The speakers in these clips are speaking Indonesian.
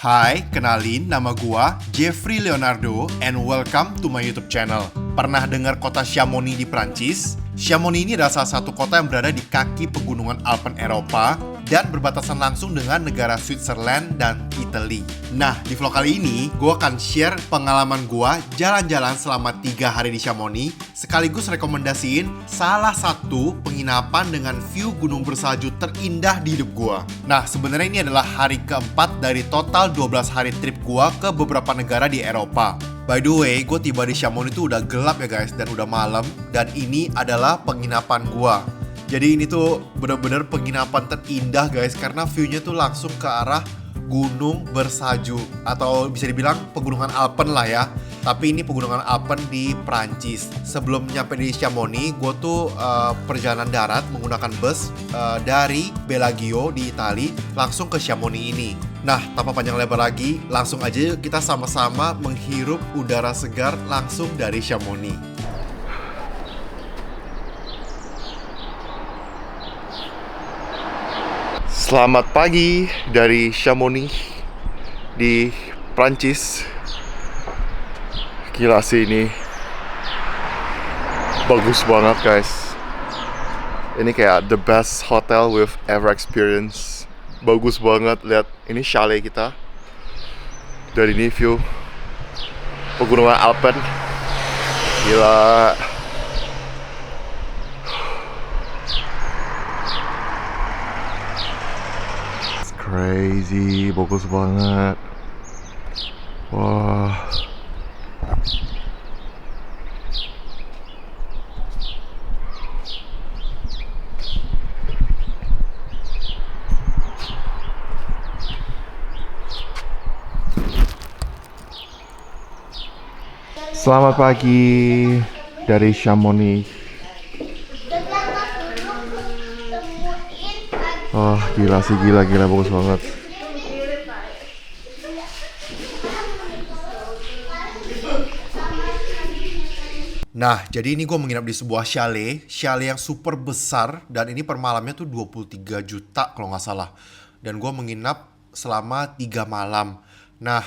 Hai, kenalin nama gua Jeffrey Leonardo and welcome to my YouTube channel. Pernah dengar kota Chamonix di Prancis? Chamonix ini adalah salah satu kota yang berada di kaki pegunungan Alpen Eropa dan berbatasan langsung dengan negara Switzerland dan Italy. Nah, di vlog kali ini, gue akan share pengalaman gue jalan-jalan selama 3 hari di Chamonix, sekaligus rekomendasiin salah satu penginapan dengan view gunung bersalju terindah di hidup gue. Nah, sebenarnya ini adalah hari keempat dari total 12 hari trip gue ke beberapa negara di Eropa. By the way, gue tiba di Chamonix itu udah gelap ya guys, dan udah malam, dan ini adalah penginapan gue. Jadi ini tuh bener-bener penginapan terindah guys, karena view-nya tuh langsung ke arah gunung bersalju, atau bisa dibilang pegunungan Alpen lah ya. Tapi ini pegunungan Alpen di Prancis. Sebelum nyampe di Chamonix, gue tuh perjalanan darat menggunakan bus dari Bellagio di Itali langsung ke Chamonix ini. Nah, tanpa panjang lebar lagi, langsung aja kita sama-sama menghirup udara segar langsung dari Chamonix. Selamat pagi dari Chamonix di Prancis. Gila sih ini, bagus banget guys. Ini kayak the best hotel we've ever experienced. Bagus banget, lihat ini chalet kita. Dari ini view pegunungan Alpen. Gila. It's crazy, bagus banget. Wah. Selamat pagi dari Chamonix. Oh, gila sih, gila bagus banget. Nah, jadi ini gue menginap di sebuah chalet yang super besar, dan ini per malamnya tuh 23 juta kalau nggak salah. Dan gue menginap selama 3 malam. Nah,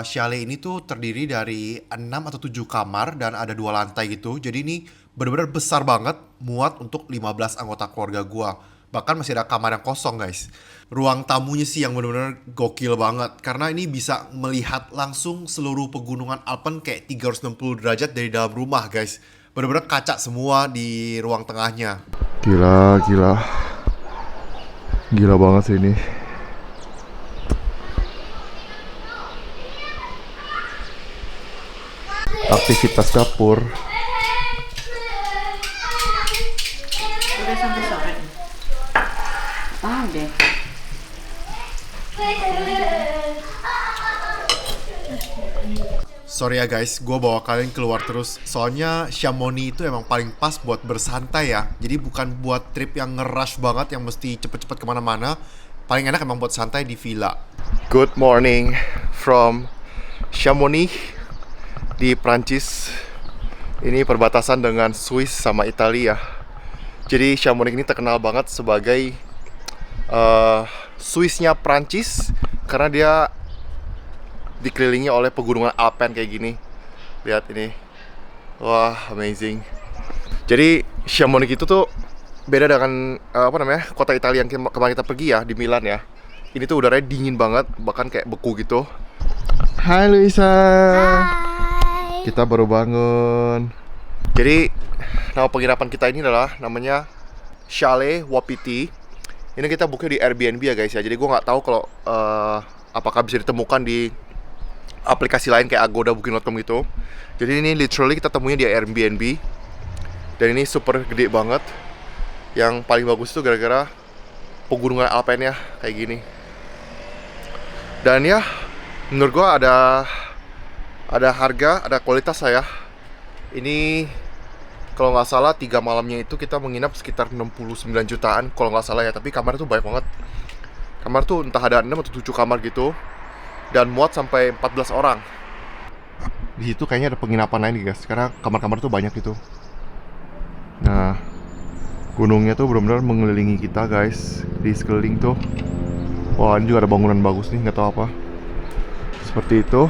chalet ini tuh terdiri dari 6 atau 7 kamar dan ada 2 lantai gitu. Jadi ini benar-benar besar banget, muat untuk 15 anggota keluarga gua. Bahkan masih ada kamar yang kosong guys. Ruang tamunya sih yang benar-benar gokil banget, karena ini bisa melihat langsung seluruh pegunungan Alpen kayak 360 derajat dari dalam rumah guys. Benar-benar kaca semua di ruang tengahnya. Gila banget sih ini. Aktivitas dapur. Udah sampai sore nih. Tahu deh. Sorry ya guys, gue bawa kalian keluar terus. Soalnya Chamonix itu emang paling pas buat bersantai ya. Jadi bukan buat trip yang nge-rush banget, yang mesti cepet-cepet kemana-mana. Paling enak emang buat santai di villa. Good morning from Chamonix di Prancis. Ini perbatasan dengan Swiss sama Italia. Jadi Chamonix ini terkenal banget sebagai Swissnya Prancis, karena dia dikelilingi oleh pegunungan Alpen kayak gini. Lihat ini. Wah, amazing. Jadi Chamonix itu tuh beda dengan kota Italia yang kemarin kita pergi ya, di Milan ya. Ini tuh udaranya dingin banget, bahkan kayak beku gitu. Hai Luisa. Kita baru bangun. Jadi nama penginapan kita ini adalah namanya Chalet Wapiti. Ini kita booknya di Airbnb ya guys ya. Jadi gue nggak tahu kalau apakah bisa ditemukan di aplikasi lain kayak Agoda, Booking.com gitu. Jadi ini literally kita temunya di Airbnb. Dan ini super gede banget. Yang paling bagus tuh gara-gara pegunungan Alpennya kayak gini. Dan ya, menurut gue ada harga, ada kualitas lah ya. Ini kalau nggak salah 3 malamnya itu kita menginap sekitar 69 jutaan kalau nggak salah ya. Tapi kamar tuh banyak banget. Kamar tuh entah ada 6 atau 7 kamar gitu, dan muat sampai 14 orang. Di situ kayaknya ada penginapan lain guys, karena kamar-kamar tuh banyak gitu. Nah, gunungnya tuh benar-benar mengelilingi kita guys, di sekeliling tuh. Wah, ini juga ada bangunan bagus nih, nggak tahu apa. Seperti itu.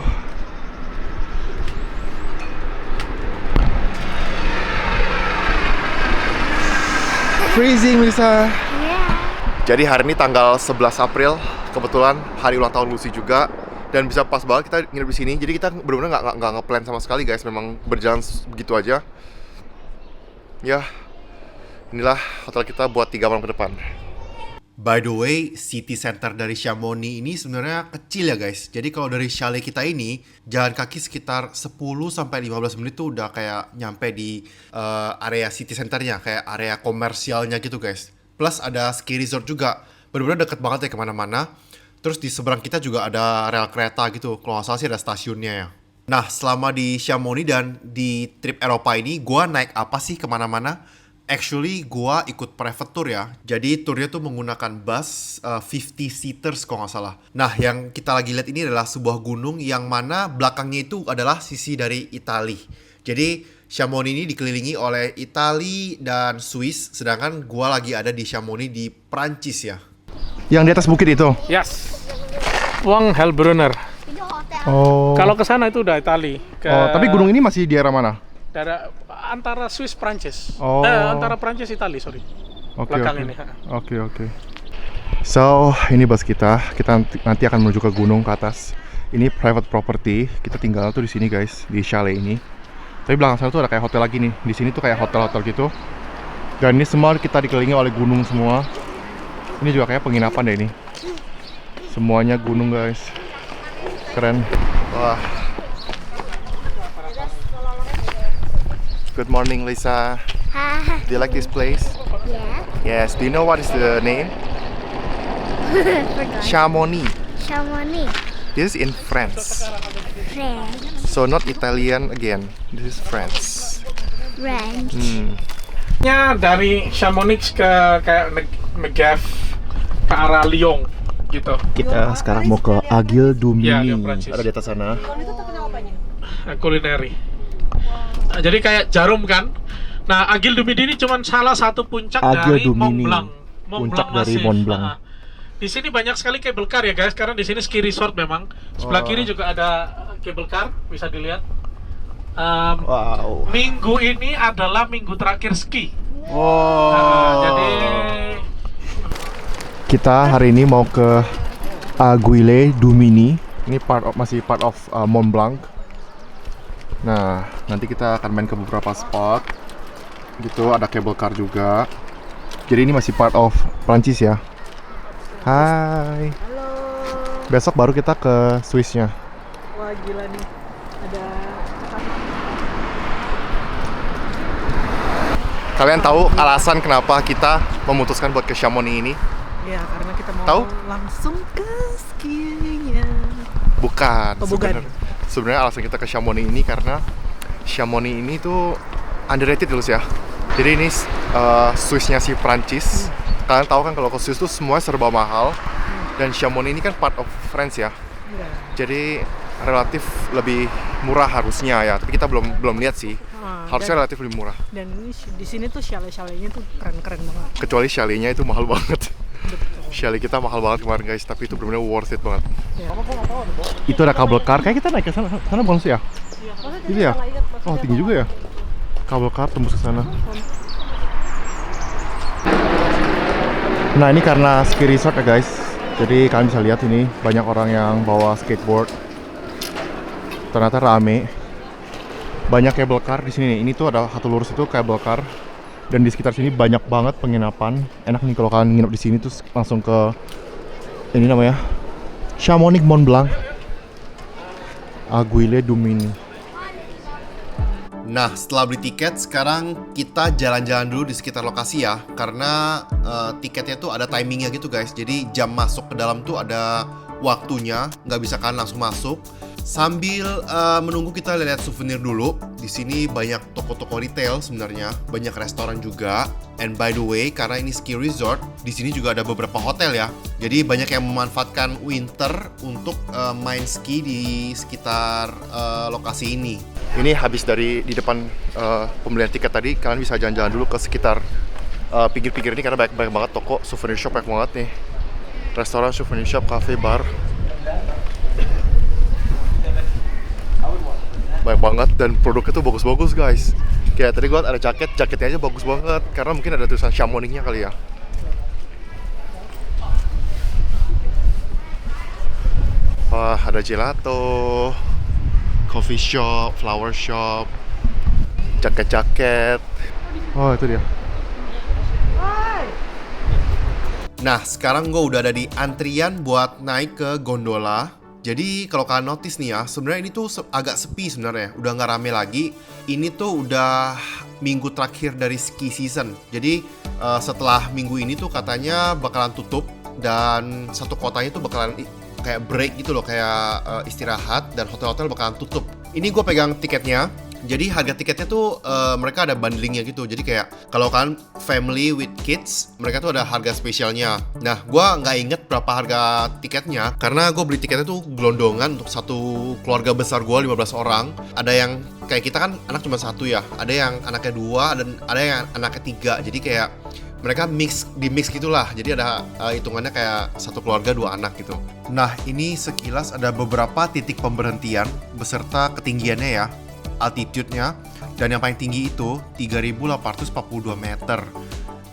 Freezing, Lisa. Jadi hari ini tanggal 11 April, kebetulan hari ulang tahun Lucy juga, dan bisa pas banget kita nginep di sini. Jadi kita benar-benar nggak nge-plan sama sekali guys, memang berjalan begitu aja. Ya, inilah hotel kita buat 3 malam ke depan. By the way, city center dari Chamonix ini sebenarnya kecil ya guys. Jadi kalau dari chalet kita ini, jalan kaki sekitar 10-15 menit tuh udah kayak nyampe di area city centernya, kayak area komersialnya gitu guys. Plus ada ski resort juga, bener-bener deket banget ya kemana-mana. Terus di seberang kita juga ada rel kereta gitu, kalau nggak salah sih ada stasiunnya ya. Nah, selama di Chamonix dan di trip Eropa ini, gua naik apa sih kemana-mana? Actually, gua ikut private tour ya. Jadi tournya tuh menggunakan bus 50 seaters kalau nggak salah. Nah, yang kita lagi lihat ini adalah sebuah gunung yang mana belakangnya itu adalah sisi dari Italia. Jadi Chamonix ini dikelilingi oleh Italia dan Swiss, sedangkan gua lagi ada di Chamonix di Prancis ya. Yang di atas bukit itu? Yes. Wang Helbrunner. Oh. Kalau ke sana itu udah Itali. Oh, tapi gunung ini masih di daerah mana? Daerah antara Swiss Prancis. Oh. Antara Prancis Itali, sorry. Belakang ini. Oke. So, ini bus kita. Kita nanti akan menuju ke gunung ke atas. Ini private property. Kita tinggal tuh di sini guys, di chalet ini. Tapi belakang sana tuh ada kayak hotel lagi nih. Di sini tuh kayak hotel-hotel gitu. Dan ini semua kita dikelilingi oleh gunung semua. Ini juga kayak penginapan deh ini. Semuanya gunung guys. Keren. Wah. Good morning, Lisa. Hi. Do you like this place? Yeah. Yes. Do you know what is the name? Forgot. Chamonix. Chamonix. This is in France. French. So not Italian again. This is France. French. Nya dari Chamonix ke kayak Megève ke arah Lyon gitu. Kita sekarang mau ke Agile du Iya, Midi. di Prancis. Ada di atas sana. Kulineri. Nah, jadi kayak jarum kan. Nah, Agile du Midi ini cuma salah satu puncak Agile dari du Mont Midi. Blanc. Puncak dari Massif. Mont Blanc. Nah, di sini banyak sekali cable car ya guys, karena di sini ski resort memang. Sebelah kiri juga ada cable car, bisa dilihat. Wow. Minggu ini adalah minggu terakhir ski. Jadi Kita hari ini mau ke Agile du Midi. Ini masih part of Mont Blanc. Nah, nanti kita akan main ke beberapa spot. Gitu, ada cable car juga. Jadi ini masih part of Prancis ya. Hai. Halo. Besok baru kita ke Swissnya. Wah gila nih. Ada Kalian tahu alasan kenapa kita memutuskan buat ke Chamonix ini? ya karena kita mau Tahu? langsung ke skiingnya. Bukan. Oh, bukan. Sebenarnya alasan kita ke Chamonix ini karena Chamonix ini tuh underrated terus ya. Jadi ini Swissnya si Prancis. Kalian tahu kan kalau ke Swiss tuh semuanya serba mahal. Dan Chamonix ini kan part of France ya. Iya. Jadi relatif lebih murah harusnya ya. Tapi kita belum lihat sih. Harusnya relatif lebih murah. Dan ini di sini tuh chalet-chaletnya tuh keren-keren banget. Kecuali chaletnya itu mahal banget. Betul. Chalet kita mahal banget kemarin guys, tapi itu benar-benar worth it banget. Ya. Itu ada kabel car, kayak kita naik ke sana. Sana bukan sih ya? Ini ya? Oh, tinggi juga ya. Kabel car tembus ke sana. Nah, ini karena ski resort ya guys. Jadi kalian bisa lihat ini banyak orang yang bawa skateboard. Ternyata rame. Banyak cable car di sini nih. Ini tuh ada satu lurus itu cable car. Dan di sekitar sini banyak banget penginapan. Enak nih kalau kalian nginep di sini terus langsung ke ini namanya Chamonix Mont Blanc. Agile du Midi. Nah, setelah beli tiket, sekarang kita jalan-jalan dulu di sekitar lokasi ya. Karena tiketnya tuh ada timingnya gitu guys. Jadi jam masuk ke dalam tuh ada waktunya, nggak bisa kan langsung masuk. Sambil menunggu kita lihat souvenir dulu. Di sini banyak toko-toko retail sebenarnya, banyak restoran juga. And by the way, karena ini ski resort, di sini juga ada beberapa hotel ya. Jadi banyak yang memanfaatkan winter untuk main ski di sekitar lokasi ini. Ini habis di depan pembelian tiket tadi, kalian bisa jalan-jalan dulu ke sekitar pinggir-pinggir ini karena banyak banget toko souvenir shop, banyak banget nih. Restoran, souvenir shop, cafe, bar. banget dan produknya tuh bagus-bagus guys. Kayak tadi gue ada jaketnya aja bagus banget karena mungkin ada tulisan Chamonix-nya kali ya. Wah, ada gelato, coffee shop, flower shop, jaket-jaket. Oh, itu dia. Nah, sekarang gue udah ada di antrian buat naik ke gondola. Jadi kalau kalian notice nih ya, sebenarnya ini tuh agak sepi sebenarnya. Udah nggak rame lagi. Ini tuh udah minggu terakhir dari ski season. Jadi setelah minggu ini tuh katanya bakalan tutup. Dan satu kotanya tuh bakalan kayak break gitu loh, kayak istirahat. Dan hotel-hotel bakalan tutup. Ini gue pegang tiketnya. Jadi harga tiketnya tuh mereka ada bundlingnya gitu. Jadi kayak kalau kalian family with kids, mereka tuh ada harga spesialnya. Nah, gue nggak inget berapa harga tiketnya karena gue beli tiketnya tuh gelondongan untuk satu keluarga besar gue 15 orang. Ada yang kayak kita kan anak cuma satu ya. Ada yang anaknya 2 dan ada yang anaknya 3. Jadi kayak mereka di mix gitulah. Jadi ada hitungannya kayak satu keluarga 2 anak gitu. Nah, ini sekilas ada beberapa titik pemberhentian beserta ketinggiannya ya. Altitude-nya, dan yang paling tinggi itu 3.842 meter.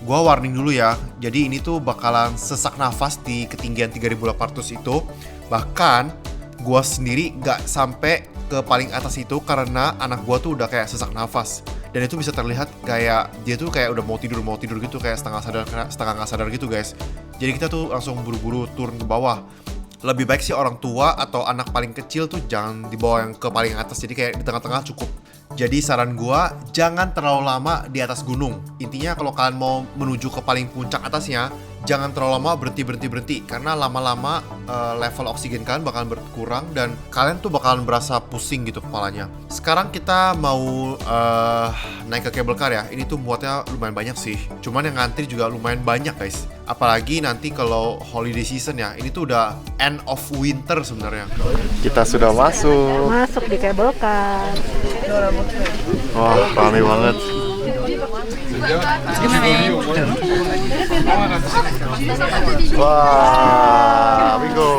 Gua warning dulu ya, jadi ini tuh bakalan sesak nafas di ketinggian 3.800 itu. Bahkan gua sendiri gak sampai ke paling atas itu karena anak gua tuh udah kayak sesak nafas. Dan itu bisa terlihat kayak dia tuh kayak udah mau tidur gitu, kayak setengah nggak sadar gitu guys. Jadi kita tuh langsung buru-buru turun ke bawah. Lebih baik sih orang tua atau anak paling kecil tuh jangan dibawa yang ke paling atas. Jadi kayak di tengah-tengah cukup. Jadi saran gua, jangan terlalu lama di atas gunung. Intinya kalau kalian mau menuju ke paling puncak atasnya, jangan terlalu lama berhenti. Karena lama-lama level oksigen kalian bakalan berkurang dan kalian tuh bakalan berasa pusing gitu kepalanya. Sekarang kita mau naik ke cable car ya. Ini tuh muatnya lumayan banyak sih. Cuman yang ngantri juga lumayan banyak guys. Apalagi nanti kalau holiday season ya. Ini tuh udah end of winter sebenarnya. Kita sudah masuk. Masuk di cable car. Wah, rame banget. Wah, we go.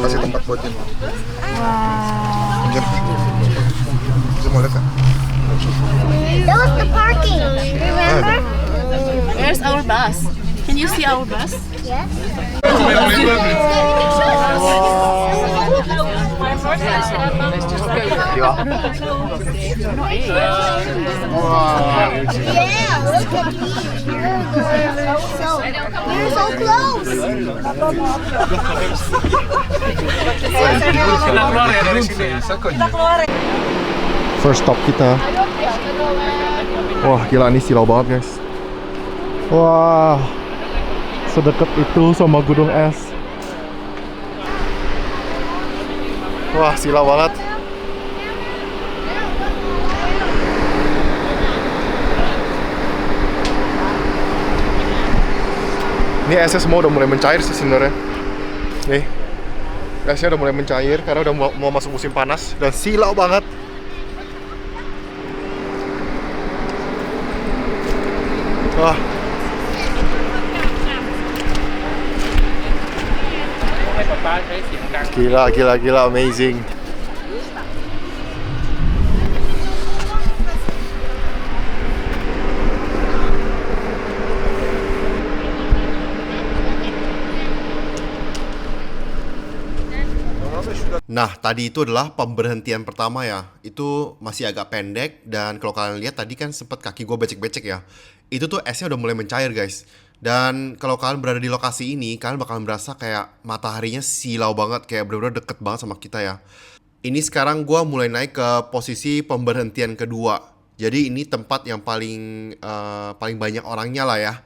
Kasih tempat buat dia. Pinjam. Bisa mau lihat kan? That was the parking. Remember? Where's our bus? Can you see our bus? Yes. Yeah, look at me. You're so close. First stop kita. Wah, gila ini silau banget guys. Wah, sedekat itu sama gunung es. Wah, silau banget. Ini esnya semua udah mulai mencair sih sebenarnya. Nih, esnya udah mulai mencair karena udah mau masuk musim panas dan silau banget. Wah. Gila, amazing. Nah, tadi itu adalah pemberhentian pertama ya. Itu masih agak pendek dan kalau kalian lihat tadi kan sempet kaki gue becek-becek ya. Itu tuh esnya udah mulai mencair guys. Dan kalau kalian berada di lokasi ini, kalian bakalan berasa kayak mataharinya silau banget, kayak bener-bener deket banget sama kita ya. Ini sekarang gue mulai naik ke posisi pemberhentian kedua. Jadi ini tempat yang paling banyak orangnya lah ya.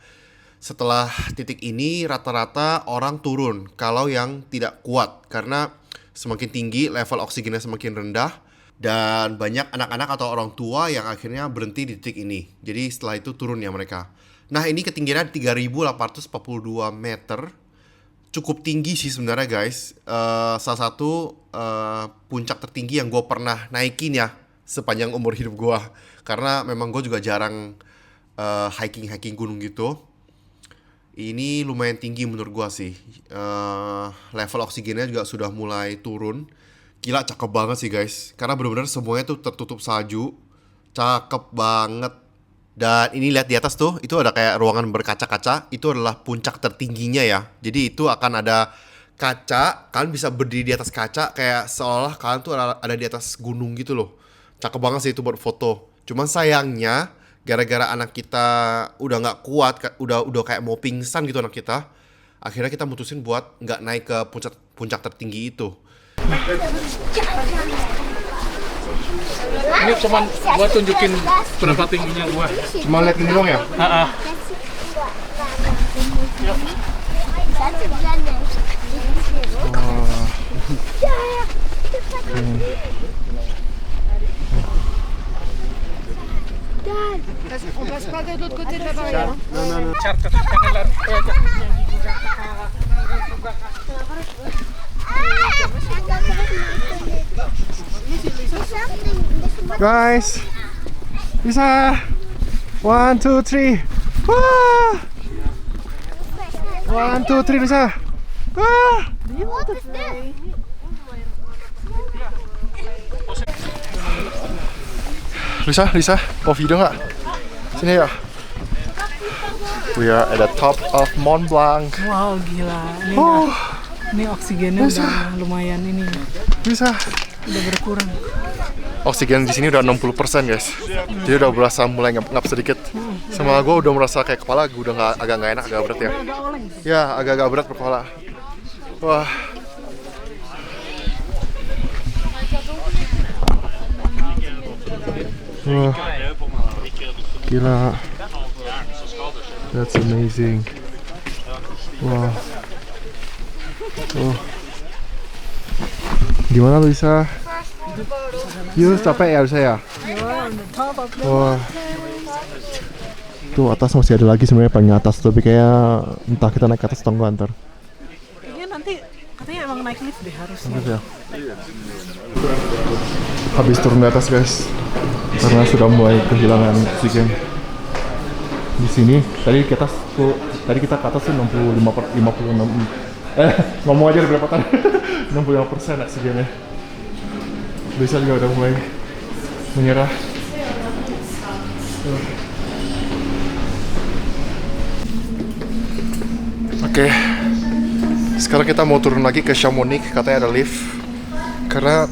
Setelah titik ini rata-rata orang turun kalau yang tidak kuat karena semakin tinggi level oksigennya semakin rendah dan banyak anak-anak atau orang tua yang akhirnya berhenti di titik ini. Jadi setelah itu turun ya mereka. Nah, ini ketinggiannya 3.842 meter. Cukup tinggi sih sebenarnya guys. Salah satu puncak tertinggi yang gue pernah naikin ya sepanjang umur hidup gue. Karena memang gue juga jarang hiking gunung gitu. Ini lumayan tinggi menurut gua sih. Level oksigennya juga sudah mulai turun. Gila, cakep banget sih guys. Karena benar-benar semuanya tuh tertutup salju. Cakep banget. Dan ini lihat di atas tuh, itu ada kayak ruangan berkaca-kaca. Itu adalah puncak tertingginya ya. Jadi itu akan ada kaca, kalian bisa berdiri di atas kaca kayak seolah kalian tuh ada di atas gunung gitu loh. Cakep banget sih itu buat foto. Cuman sayangnya gara-gara anak kita udah nggak kuat, udah kayak mau pingsan gitu anak kita, akhirnya kita mutusin buat nggak naik ke puncak tertinggi itu. Ini cuman gua tunjukin berapa tingginya gua. Cuma lihat gini dong ya. That's a gun. On passe pas de l'autre côté de la barrière. Guys, Lisa, 1, 2, 3. Wah! 1, 2, 3, Lisa. Wah! What is this? Lisa, mau video nggak? Sini ya. We are at the top of Mont Blanc. Wow, gila. Ini oksigennya udah lumayan ini. Lisa. Udah berkurang. Oksigen di sini udah 60% guys. Jadi udah berasa mulai ngap sedikit. Sama gue udah merasa kayak kepala gue udah agak nggak enak, agak berat ya. Ya, agak-agak berat kepala. Wah. Wah. Gila. That's amazing. Wah. Oh. Gimana lu Lisa? Yus, capek ya Lisa ya? Wah. Tuh atas masih ada lagi sebenarnya paling atas, tapi kayak entah kita naik ke atas atau enggak ntar. Kayaknya nanti katanya emang naik lift deh harusnya. Ya. Habis turun ke atas guys, karena sudah mulai kehilangan oksigen. Di sini tadi kita ke atas tuh 56. Ngomong aja berapa tadi? 65% oksigennya. Bisa juga udah mulai menyerah. Oke, sekarang kita mau turun lagi ke Chamonix, katanya ada lift. Karena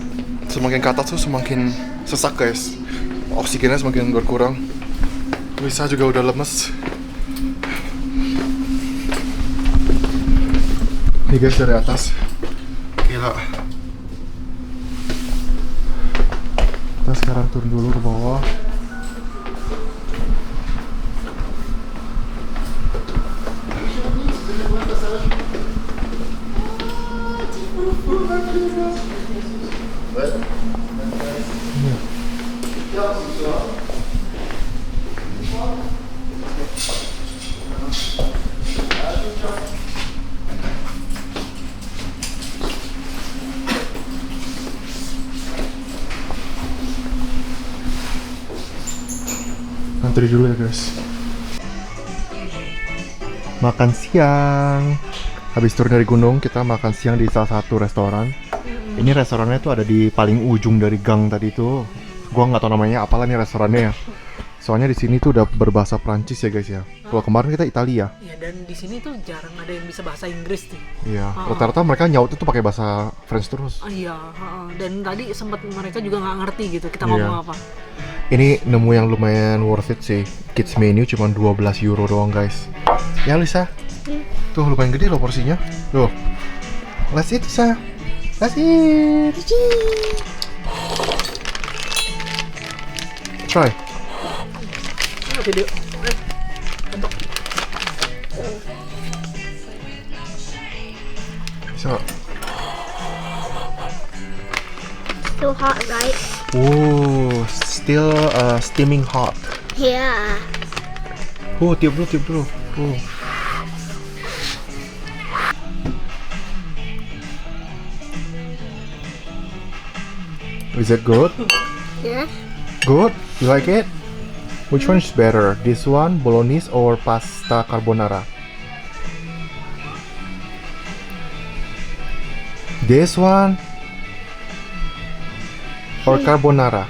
semakin ke atas tuh semakin sesak guys, oksigennya semakin berkurang. Lisa juga udah lemes. Nih guys dari atas, gila. Kita sekarang turun dulu ke bawah. Antri dulu ya guys. Makan siang. Habis turun dari gunung kita makan siang di salah satu restoran. Ini restorannya tuh ada di paling ujung dari gang tadi tuh. Gua nggak tahu namanya apalah nih restorannya ya. Soalnya di sini tuh udah berbahasa Prancis ya guys ya. Kalau kemarin kita Italia. Iya, dan di sini tuh jarang ada yang bisa bahasa Inggris nih. Iya, rata-rata mereka nyaut itu pakai bahasa French terus. Iya, dan tadi sempat mereka juga nggak ngerti gitu kita ngomong apa. Ini nemu yang lumayan worth it sih. Kids menu cuma 12 euro doang guys. Ya Lisa. Tuh lumayan gede loh porsinya. Tuh. Let's eat Lisa. Let's eat. Try. Video. Bisa. Still hot, right? Oh, still steaming hot. Yeah. Oh, tiup dulu. Oh. Is it good? Yeah. Good? You like it? Which one is better? This one, bolognese or pasta carbonara? This one or carbonara?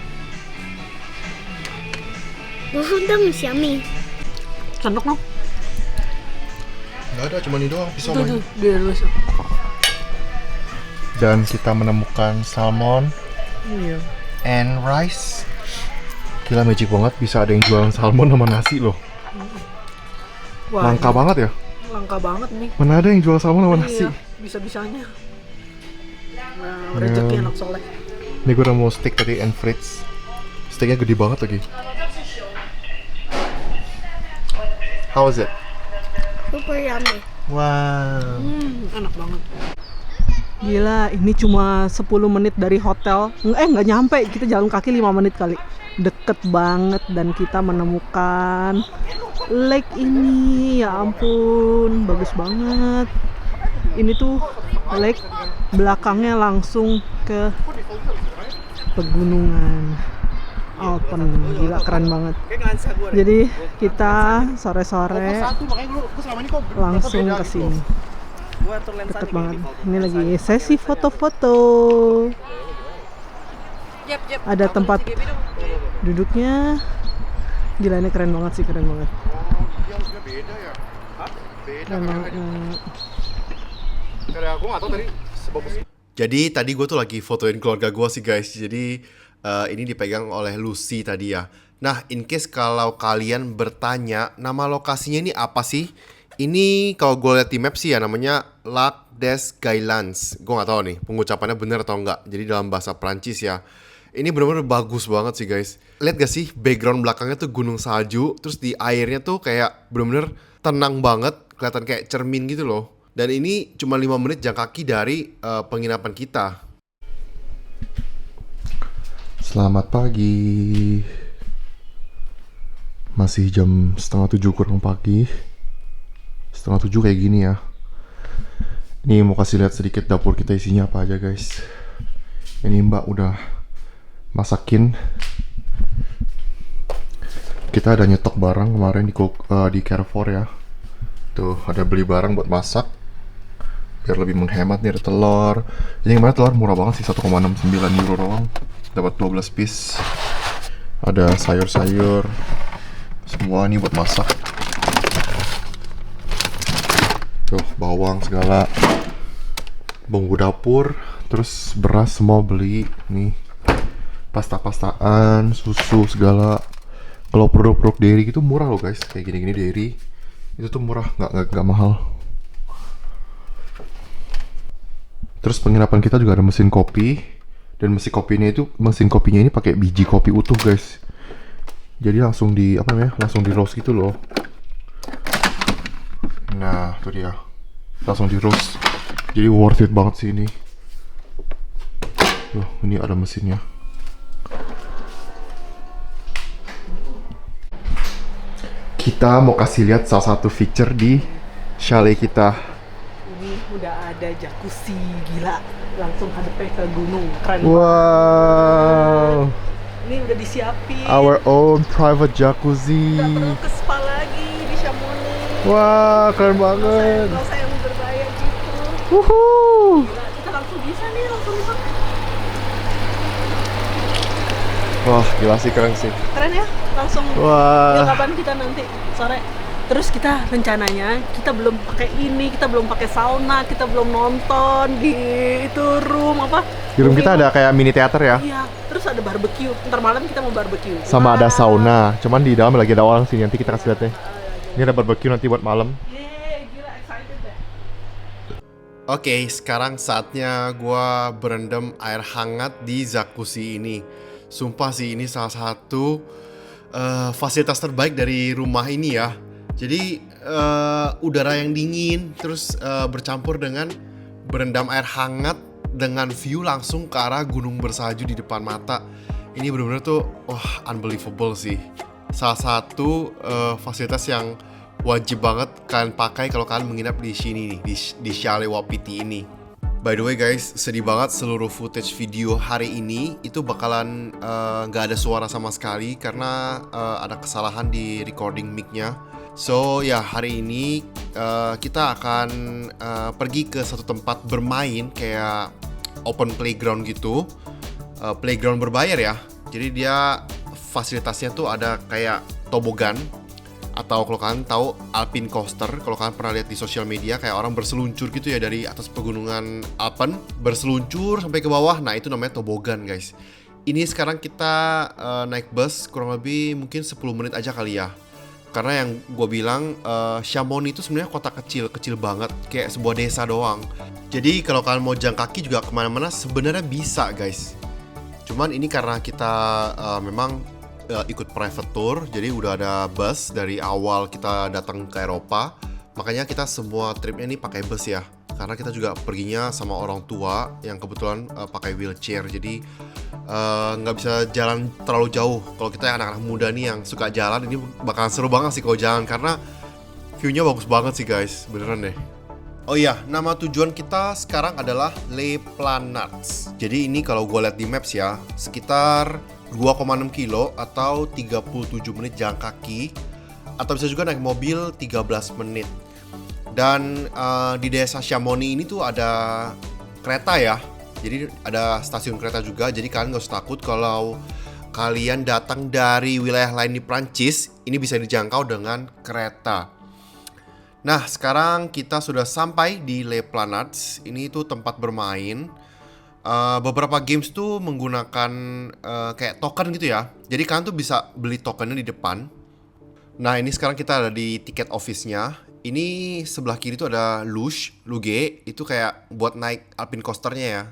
不是那么小米。 Sendok dong. Nggak ada, cuma ini doang pisau. Tuh, biar dulu. Dan kita menemukan salmon Iya. and rice. Gila, magic banget bisa ada yang jualan salmon sama nasi loh. Wah, Langka banget ya. langka banget nih. Mana ada yang jual salmon sama nasi? Iya, bisa-bisanya. Nah, rezeki anak soleh. Ini gue udah mau steak tadi and frites. Steaknya gede banget lagi. How is it? Super yummy. Wow. Enak banget. Gila, ini cuma 10 menit dari hotel. Nggak nyampe, kita jalan kaki 5 menit kali. Deket banget dan kita menemukan lake ini. Ya ampun, bagus banget. Ini tuh lake, belakangnya langsung ke pegunungan Alpen. Gila, keren banget. Jadi kita sore-sore langsung ke sini. Deket banget. Ini lagi sesi foto-foto. Ada tempat duduknya. Gila, ini keren banget sih, keren banget. Keren banget. Jadi tadi gue tuh lagi fotoin keluarga gue sih guys. Jadi ini dipegang oleh Lucy tadi ya. Nah, in case kalau kalian bertanya nama lokasinya ini apa sih? Ini kalau gue lihat di map sih ya namanya Lac des Gaillards. Gue nggak tahu nih pengucapannya bener atau enggak. Jadi dalam bahasa Prancis ya. Ini bener-bener bagus banget sih guys. Lihat gak sih background belakangnya tuh gunung salju. Terus di airnya tuh kayak bener-bener tenang banget. Kelihatan kayak cermin gitu loh. Dan ini cuma 5 menit jalan kaki dari penginapan kita. Selamat pagi. Masih jam 6:30 kurang pagi. 6:30 kayak gini ya. Ini mau kasih lihat sedikit dapur kita isinya apa aja guys. Ini Mbak udah masakin. Kita ada nyetok barang kemarin di Carrefour ya. Tuh ada beli barang buat masak. Biar lebih menghemat nih, ada telur. Yang mana telur murah banget sih, 1,69 euro doang. Dapat 12 piece. Ada sayur-sayur. Semua ini buat masak. Tuh, bawang segala. Bumbu dapur, terus beras semua beli. Nih. Pasta-pastaan, susu segala. Kalau produk-produk dairy gitu murah loh guys. Kayak gini-gini dairy. Itu tuh murah, nggak mahal. Terus penginapan kita juga ada mesin kopi. Dan mesin kopinya ini pakai biji kopi utuh guys. Jadi langsung langsung di roast gitu loh. Nah, itu dia. Langsung di roast. Jadi worth it banget sih ini. Tuh, ini ada mesinnya. Kita mau kasih lihat salah satu feature di chalet kita. Ini udah ada jacuzzi, gila. Langsung hadapnya ke gunung, keren Wow. banget. Ini udah disiapin. Our own private jacuzzi. Nggak perlu ke spa lagi di Chamonix. Wah, keren banget. Nggak usah yang berbayar gitu. Wuhuu. Gila, kita langsung bisa nih, langsung bisa. Wah, gila sih, keren sih. Keren ya, langsung. Wah. Ya, kapan kita nanti sore? Terus kita rencananya kita belum pakai ini, kita belum pakai sauna, kita belum nonton di itu room apa? Di room kita ada kayak mini teater ya. Iya, terus ada barbecue. Ntar malam kita mau barbecue. Sama ada Wow. sauna. Cuman di dalam lagi ada orang sih, nanti kita kasih lihat deh. Ini ada barbecue nanti buat malam. Yeay, gila excited deh. Oke, sekarang saatnya gua berendam air hangat di jacuzzi ini. Sumpah sih ini salah satu fasilitas terbaik dari rumah ini ya. Jadi udara yang dingin terus bercampur dengan berendam air hangat dengan view langsung ke arah gunung bersalju di depan mata. Ini bener-bener tuh wah unbelievable sih. Salah satu fasilitas yang wajib banget kalian pakai kalau kalian menginap di sini nih, di Chalet Wapiti ini. By the way guys, sedih banget seluruh footage video hari ini itu bakalan nggak ada suara sama sekali karena ada kesalahan di recording mic-nya. So ya hari ini kita akan pergi ke satu tempat bermain kayak open playground gitu, playground berbayar ya. Jadi dia fasilitasnya tuh ada kayak tobogan, atau kalau kalian tahu Alpine Coaster, kalau kalian pernah lihat di sosial media kayak orang berseluncur gitu ya dari atas pegunungan Alpen, berseluncur sampai ke bawah. Nah itu namanya tobogan guys. Ini sekarang kita naik bus kurang lebih mungkin 10 menit aja kali ya. Karena yang gue bilang Chamonix itu sebenarnya kota kecil banget, kayak sebuah desa doang. Jadi kalau kalian mau jalan kaki juga kemana-mana sebenarnya bisa guys. Cuman ini karena kita memang ikut private tour, jadi udah ada bus dari awal kita datang ke Eropa. Makanya kita semua tripnya ini pakai bus ya, karena kita juga perginya sama orang tua yang kebetulan pakai wheelchair, jadi nggak bisa jalan terlalu jauh. Kalau kita yang anak-anak muda nih yang suka jalan, ini bakalan seru banget sih kalau jalan, karena view-nya bagus banget sih guys, beneran deh. Oh iya, nama tujuan kita sekarang adalah Les Planades. Jadi ini kalau gue lihat di maps ya, sekitar 2,6 kilo atau 37 menit jalan kaki, atau bisa juga naik mobil 13 menit. Dan di desa Chamonix ini tuh ada kereta ya, jadi ada stasiun kereta juga. Jadi kalian gak usah takut kalau kalian datang dari wilayah lain di Prancis, ini bisa dijangkau dengan kereta. Nah sekarang kita sudah sampai di Les Planades. Ini tuh tempat bermain. Beberapa games tuh menggunakan kayak token gitu ya. Jadi kalian tuh bisa beli tokennya di depan. Nah ini sekarang kita ada di tiket office-nya. Ini sebelah kiri tuh ada Luge. Itu kayak buat naik Alpine Coaster-nya ya.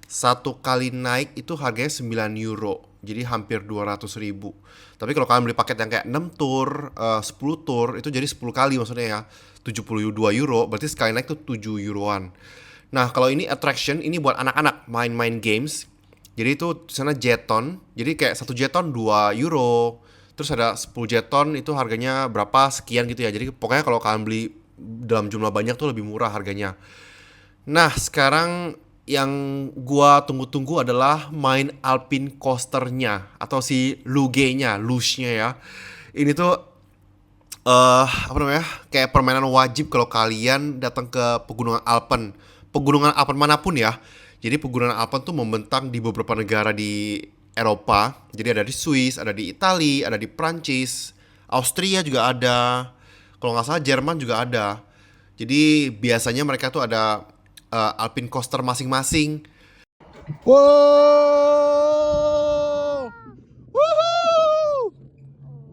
Satu kali naik itu harganya 9 euro. Jadi hampir 200.000. Tapi kalau kalian beli paket yang kayak 6 tour, 10 tour, itu jadi 10 kali maksudnya ya, 72 euro. Berarti sekali naik tuh 7 euroan. Nah kalau ini attraction, ini buat anak-anak main-main games. Jadi itu sana jeton. Jadi kayak 1 jeton 2 euro. Terus ada 10 jeton itu harganya berapa sekian gitu ya. Jadi pokoknya kalau kalian beli dalam jumlah banyak tuh lebih murah harganya. Nah sekarang yang gua tunggu-tunggu adalah main Alpine Coaster-nya atau si Luge-nya ya. Ini tuh apa namanya? Kayak permainan wajib kalau kalian datang ke pegunungan Alpen. Pegunungan Alpen manapun ya. Jadi pegunungan Alpen tuh membentang di beberapa negara di Eropa. Jadi ada di Swiss, ada di Italia, ada di Prancis, Austria juga ada. Kalau nggak salah Jerman juga ada. Jadi biasanya mereka tuh ada Alpine Coaster masing-masing. Wow! Woohoo!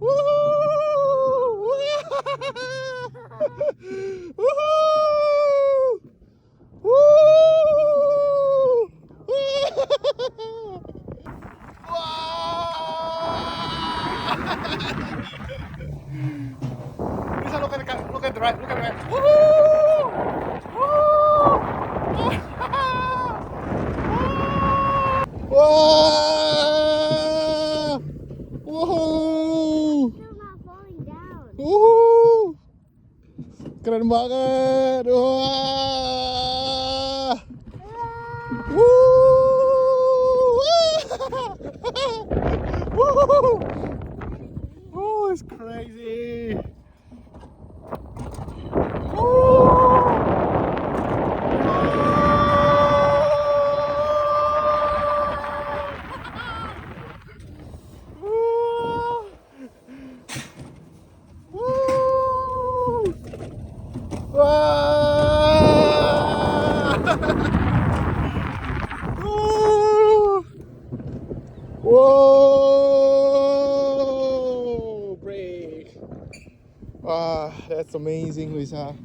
Woohoo! Woohoo! Woo! Bisa look at the right. Woohoo! Woo! Wah! Woohoo! Still not falling down. Woohoo! Keren banget. Wah! Woo! Woo! Oh, it's crazy. Whoa! Break. That's amazing, Luisa.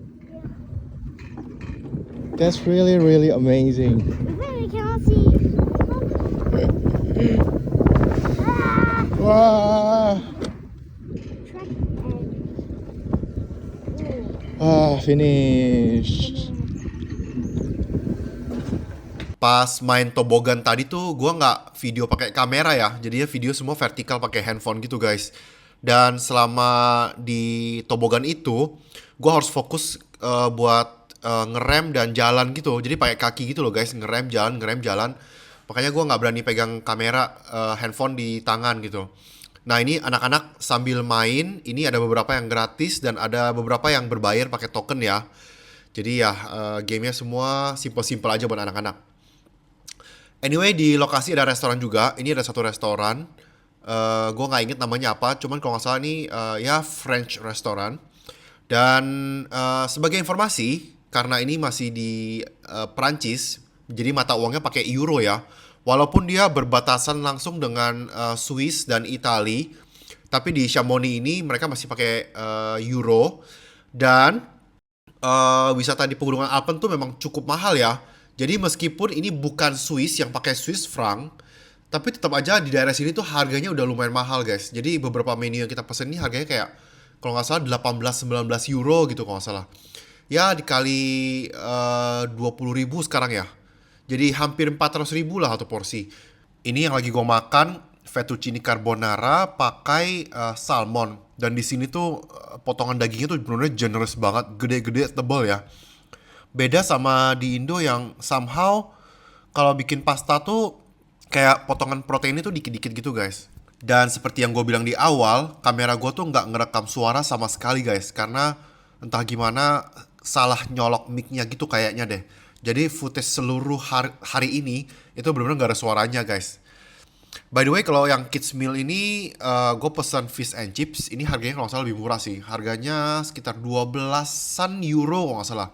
That's really amazing. We cannot see. Wah! Finish. Pas main tobogan tadi tuh gue nggak video pakai kamera ya, jadinya video semua vertikal pakai handphone gitu guys. Dan selama di tobogan itu gue harus fokus buat ngerem dan jalan gitu. Jadi pakai kaki gitu loh guys, ngerem jalan. Makanya gue nggak berani pegang kamera handphone di tangan gitu. Nah ini anak-anak sambil main, ini ada beberapa yang gratis dan ada beberapa yang berbayar pakai token ya. Jadi ya gamenya semua simple-simple aja buat anak-anak. Anyway di lokasi ada restoran juga, ini ada satu restoran. Gue nggak inget namanya apa, cuman kalau nggak salah ini ya French restoran. Dan sebagai informasi, karena ini masih di Perancis, jadi mata uangnya pakai euro ya. Walaupun dia berbatasan langsung dengan Swiss dan Italia, tapi di Chamonix ini mereka masih pakai euro. Dan wisata di pegunungan Alpen tuh memang cukup mahal ya. Jadi meskipun ini bukan Swiss yang pakai Swiss franc, tapi tetap aja di daerah sini tuh harganya udah lumayan mahal guys. Jadi beberapa menu yang kita pesen ini harganya kayak kalau nggak salah 18-19 euro gitu kalau nggak salah. Ya dikali 20.000 sekarang ya. Jadi hampir 400.000 lah satu porsi. Ini yang lagi gue makan fettuccine carbonara pakai salmon. Dan di sini tuh potongan dagingnya tuh benar-benar generous banget, gede-gede, tebal ya. Beda sama di Indo yang somehow kalau bikin pasta tuh kayak potongan proteinnya tuh dikit-dikit gitu guys. Dan seperti yang gue bilang di awal, kamera gue tuh nggak ngerekam suara sama sekali guys. Karena entah gimana salah nyolok mic-nya gitu kayaknya deh. Jadi footage seluruh hari ini itu benar-benar nggak ada suaranya guys. By the way kalau yang kids meal ini gue pesan fish and chips. Ini harganya kalau nggak salah lebih murah sih. Harganya sekitar 12-an euro kalau nggak salah.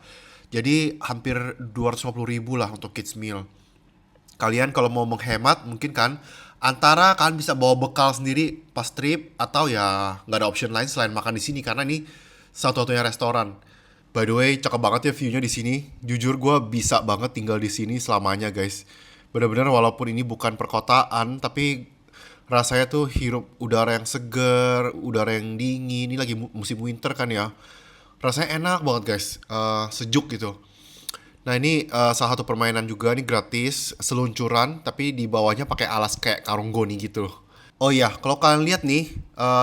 Jadi hampir 250.000 lah untuk kids meal. Kalian kalau mau menghemat mungkin kan antara kalian bisa bawa bekal sendiri pas trip atau ya nggak ada option lain selain makan di sini karena ini satu-satunya restoran. By the way, cakep banget ya view-nya di sini. Jujur gue bisa banget tinggal di sini selamanya guys. Bener-bener walaupun ini bukan perkotaan, tapi rasanya tuh hirup udara yang seger, udara yang dingin. Ini lagi musim winter kan ya. Rasanya enak banget guys, sejuk gitu. Nah ini salah satu permainan juga, ini gratis, seluncuran, tapi di bawahnya pakai alas kayak karung goni gitu. Oh iya, kalau kalian lihat nih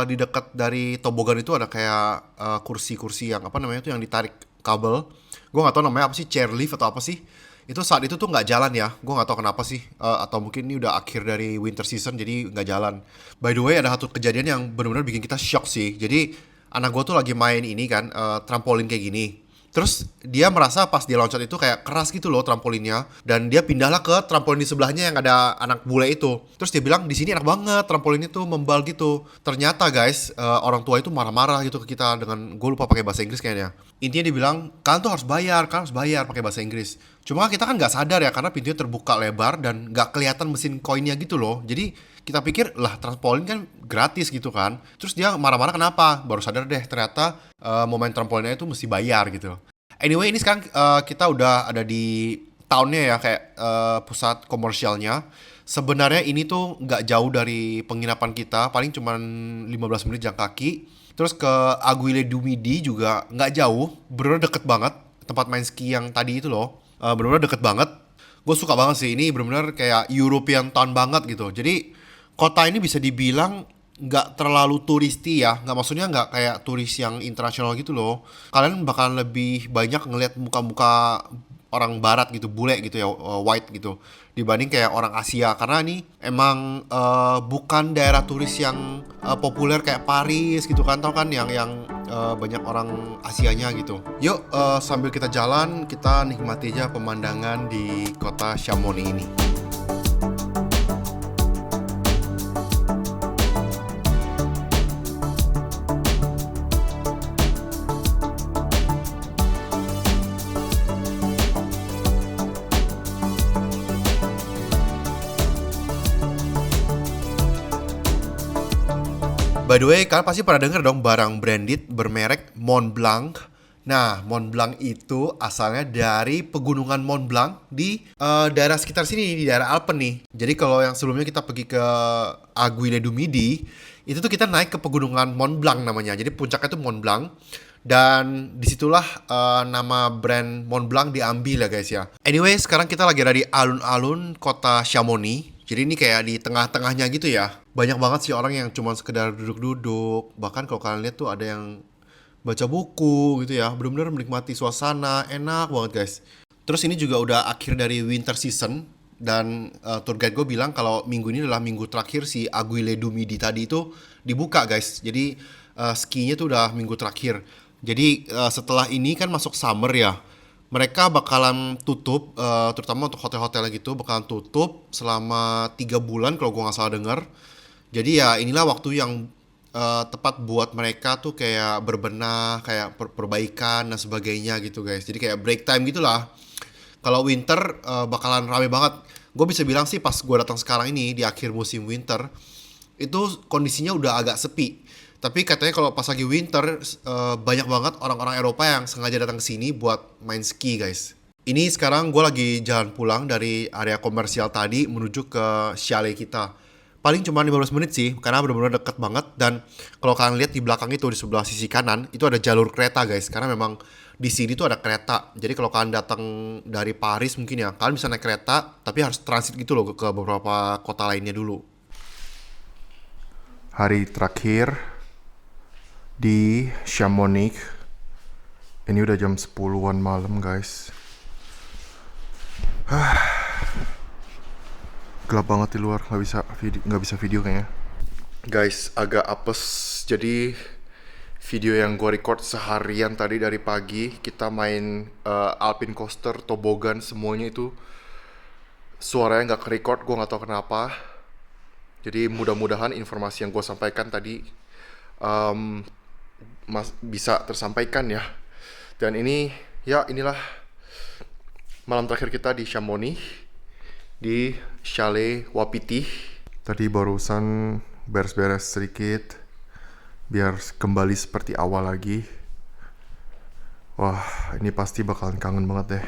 di dekat dari tobogan itu ada kayak kursi-kursi yang apa namanya tuh yang ditarik kabel. Gue nggak tahu namanya apa sih, chairlift atau apa sih? Itu saat itu tuh nggak jalan ya. Gue nggak tahu kenapa sih. Atau mungkin ini udah akhir dari winter season jadi nggak jalan. By the way ada satu kejadian yang benar-benar bikin kita shock sih. Jadi anak gue tuh lagi main ini kan trampolin kayak gini. Terus dia merasa pas dia loncat itu kayak keras gitu loh trampolinnya. Dan dia pindahlah ke trampolin di sebelahnya yang ada anak bule itu. Terus dia bilang di sini enak banget, trampolinnya tuh membal gitu. Ternyata guys, orang tua itu marah-marah gitu ke kita dengan, gue lupa pakai bahasa Inggris kayaknya. Intinya dia bilang, kalian tuh harus bayar pakai bahasa Inggris. Cuma kita kan nggak sadar ya karena pintunya terbuka lebar dan nggak kelihatan mesin koinnya gitu loh. Jadi kita pikir lah trampolin kan gratis gitu kan. Terus dia marah-marah kenapa? Baru sadar deh ternyata mau main trampolinnya itu mesti bayar gitu. Anyway ini sekarang kita udah ada di townnya ya kayak pusat komersialnya. Sebenarnya ini tuh nggak jauh dari penginapan kita, paling cuma 15 menit jalan kaki. Terus ke Aiguille du Midi juga nggak jauh, bener-bener deket banget. Tempat main ski yang tadi itu loh, bener-bener deket banget. Gue suka banget sih, ini bener-bener kayak European town banget gitu. Jadi kota ini bisa dibilang nggak terlalu turisti ya, nggak maksudnya nggak kayak turis yang internasional gitu loh. Kalian bakalan lebih banyak ngelihat muka-muka orang barat gitu, bule gitu ya, white gitu, dibanding kayak orang Asia. Karena ini emang bukan daerah turis yang populer kayak Paris gitu kan, tau kan yang banyak orang Asianya gitu. Yuk sambil kita jalan, kita nikmati aja pemandangan di kota Chamonix ini. By the way, kalian pasti pernah denger dong barang branded bermerek Mont Blanc. Nah, Mont Blanc itu asalnya dari pegunungan Mont Blanc di daerah sekitar sini, di daerah Alpen nih. Jadi kalau yang sebelumnya kita pergi ke Aiguille du Midi, itu tuh kita naik ke pegunungan Mont Blanc namanya. Jadi puncaknya tuh Mont Blanc. Dan disitulah nama brand Mont Blanc diambil ya guys ya. Anyway, sekarang kita lagi ada di alun-alun kota Chamonix. Jadi ini kayak di tengah-tengahnya gitu ya. Banyak banget sih orang yang cuma sekedar duduk-duduk. Bahkan kalau kalian lihat tuh ada yang baca buku gitu ya, bener-bener menikmati suasana, enak banget guys. Terus ini juga udah akhir dari winter season, dan tour guide gue bilang kalau minggu ini adalah minggu terakhir si Aguille du Midi tadi itu dibuka guys. Jadi skinya tuh udah minggu terakhir. Jadi setelah ini kan masuk summer ya, mereka bakalan tutup, terutama untuk hotel-hotel gitu bakalan tutup selama 3 bulan kalau gue nggak salah dengar. Jadi ya inilah waktu yang tepat buat mereka tuh kayak berbenah, kayak perbaikan dan sebagainya gitu guys. Jadi kayak break time gitulah. Kalau winter bakalan rame banget. Gue bisa bilang sih pas gue datang sekarang ini di akhir musim winter itu kondisinya udah agak sepi. Tapi katanya kalau pas lagi winter banyak banget orang-orang Eropa yang sengaja datang ke sini buat main ski guys. Ini sekarang gue lagi jalan pulang dari area komersial tadi menuju ke chalet kita. Paling cuma 15 menit sih, karena benar-benar deket banget. Dan kalau kalian lihat di belakang itu, di sebelah sisi kanan, itu ada jalur kereta guys. Karena memang di sini tuh ada kereta. Jadi kalau kalian datang dari Paris mungkin ya, kalian bisa naik kereta, tapi harus transit gitu loh ke beberapa kota lainnya dulu. Hari terakhir di Chamonix. Ini udah jam 10-an malam guys. Gelap banget di luar, nggak bisa video kayaknya. Guys, agak apes. Jadi video yang gue record seharian tadi dari pagi, kita main alpine coaster, tobogan, semuanya itu suaranya nggak ke-record. Gue nggak tahu kenapa. Jadi mudah-mudahan informasi yang gue sampaikan tadi bisa tersampaikan ya. Dan ini ya inilah malam terakhir kita di Chamonix, di Chalet Wapiti. Tadi barusan beres-beres sedikit biar kembali seperti awal lagi. Wah, ini pasti bakalan kangen banget deh.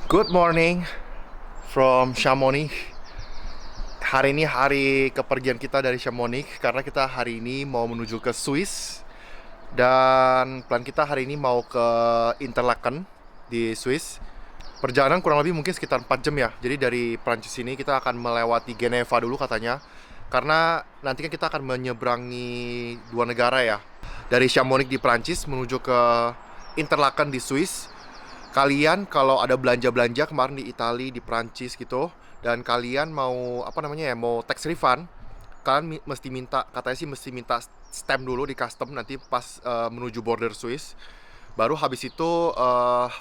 Good morning from Chamonix. Hari ini hari kepergian kita dari Chamonix karena kita hari ini mau menuju ke Swiss. Dan plan kita hari ini mau ke Interlaken di Swiss. Perjalanan kurang lebih mungkin sekitar 4 jam ya. Jadi dari Prancis ini kita akan melewati Geneva dulu katanya. Karena nanti kan kita akan menyeberangi 2 negara ya. Dari Chamonix di Prancis menuju ke Interlaken di Swiss. Kalian kalau ada belanja-belanja kemarin di Italia, di Prancis gitu, dan kalian mau mau tax refund, kalian mesti minta, katanya sih mesti minta stamp dulu di custom nanti pas menuju border Swiss. Baru habis itu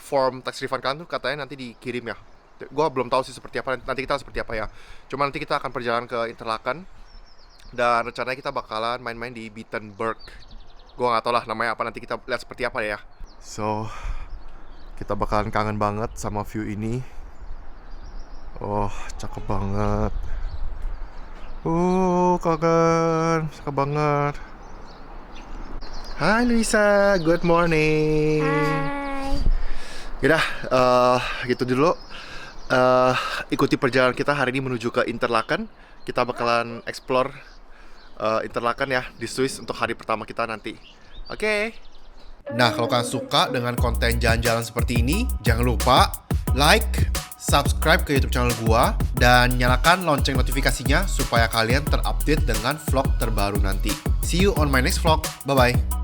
form tax refund kalian tuh katanya nanti dikirim ya. Gua belum tahu sih seperti apa, nanti kita seperti apa ya. Cuma nanti kita akan perjalanan ke Interlaken dan rencananya kita bakalan main-main di Bittenberg. Gua nggak tahu lah namanya apa, nanti kita lihat seperti apa ya. So kita bakalan kangen banget sama view ini. Oh, cakep banget. Kangen, cakep banget. Hai Luisa, good morning. Hi. Yaudah, gitu dulu. Ikuti perjalanan kita hari ini menuju ke Interlaken. Kita bakalan explore Interlaken ya di Swiss untuk hari pertama kita nanti. Oke. Nah, kalau kalian suka dengan konten jalan-jalan seperti ini, jangan lupa like, subscribe ke YouTube channel gua, dan nyalakan lonceng notifikasinya supaya kalian terupdate dengan vlog terbaru nanti. See you on my next vlog. Bye-bye.